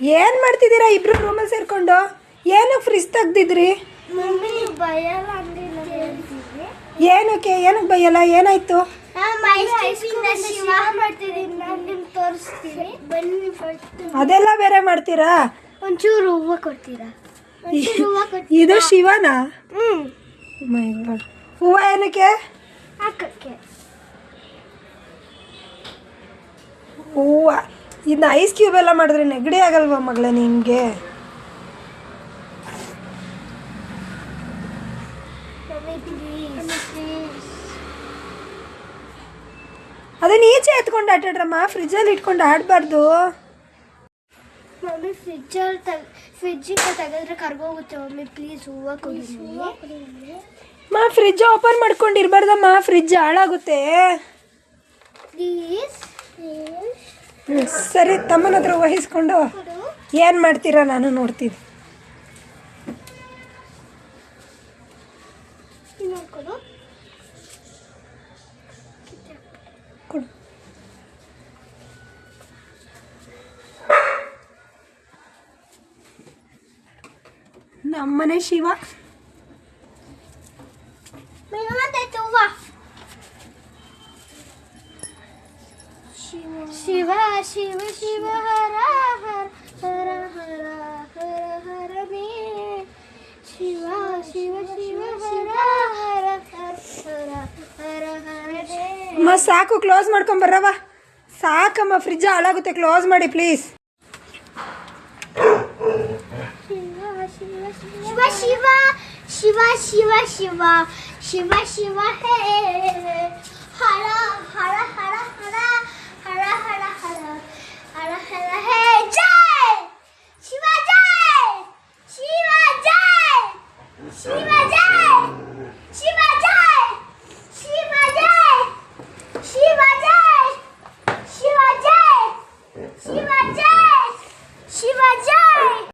ಏನು ಮಾಡ್ತಿದ್ದೀರಾ ಇಬ್ರು ರೂಮಲ್ಲಿ ಸೇರ್ಕೊಂಡು? ಏನು ಫ್ರಿಜ್ ತೆಗ್ದಿದ್ರಿ? ಏನಕ್ಕೆ ಬೈಯಲ್ಲ? ಏನಾಯ್ತು? ಅದೆಲ್ಲ ಬೇರೆ ಮಾಡ್ತೀರಾ? ಒಂಚೂರು ಹೂವು ಕೊಡ್ತೀರಾ? ಇದು ಶಿವನಾ? ಮೈ ಗಾಡ್. ಹೂವು ಏನಕ್ಕೆ? ಹಾಕಕ್ಕೆ. ಹೂವು ಇದನ್ನ ಐಸ್ ಕ್ಯೂಬ್ ಎಲ್ಲ ಮಾಡಿದ್ರೆ ನೆಗಡಿ ಆಗಲ್ವಾ ಮಗಳೇ ನಿಮಗೆ? ಅದನ್ನ ಈಚೆ ಎತ್ಕೊಂಡು ಆಟಾಡ್ರಮ್ಮ, ಫ್ರಿಜ್ಜಲ್ಲಿ ಇಟ್ಕೊಂಡು ಆಡಬಾರ್ದು. ಮಮ್ಮಿ ಫ್ರಿಜ್ಜಿಂದ ತೆಗೆದ್ರೆ ಕರ್ಗೋಗುತ್ತೆ. ಮಮ್ಮಿ ಪ್ಲೀಸ್ ಹೂವು ಕೊಡಿ. ಫ್ರಿಜ್ ಓಪನ್ ಮಾಡ್ಕೊಂಡು ಇರಬಾರ್ದಮ್ಮ, ಫ್ರಿಜ್ ಹಾಳಾಗುತ್ತೆ. ಪ್ಲೀಸ್. ಸರಿ, ತಮ್ಮನ ಹತ್ರ ವಹಿಸ್ಕೊಂಡು ಏನು ಮಾಡ್ತೀರಾ ನಾನು ನೋಡ್ತೀನಿ. ಕೊಡು. ನಮ್ಮನೆ ಶಿವ. ಶಿವ ಶಿವ ಶಿವ ಹರ ಹರ ಹರ ಹರ ಹರ ಹರನೇ. ಶಿವ ಶಿವ ಶಿವ ಹರ ಹರ ಹರ ಹರ ಹರನೇ. ಅಮ್ಮ ಸಾಕು, ಕ್ಲೋಸ್ ಮಾಡ್ಕೊಂಬರ್ರವ. ಸಾಕಮ್ಮ, ಫ್ರಿಜ್ ಹಾಳಾಗುತ್ತೆ, ಕ್ಲೋಸ್ ಮಾಡಿ ಪ್ಲೀಸ್. ಶಿವ ಶಿವ ಶಿವ ಶಿವ ಶಿವ ಶಿವ ಶಿವ ಹೇ ಹರ ಹರ ಹರ ಹರ ಹರ ಹರ ಹರ ಹರ ಹರ ಹೇ. ಜೈ ಶಿವ, ಜೈ ಶಿವ, ಜೈ ಶಿವ, ಜೈ ಶಿವ, ಜೈ ಶಿವ, ಜೈ ಶಿವ, ಜೈ ಶಿವ, ಜೈ ಶಿವ, ಜೈ.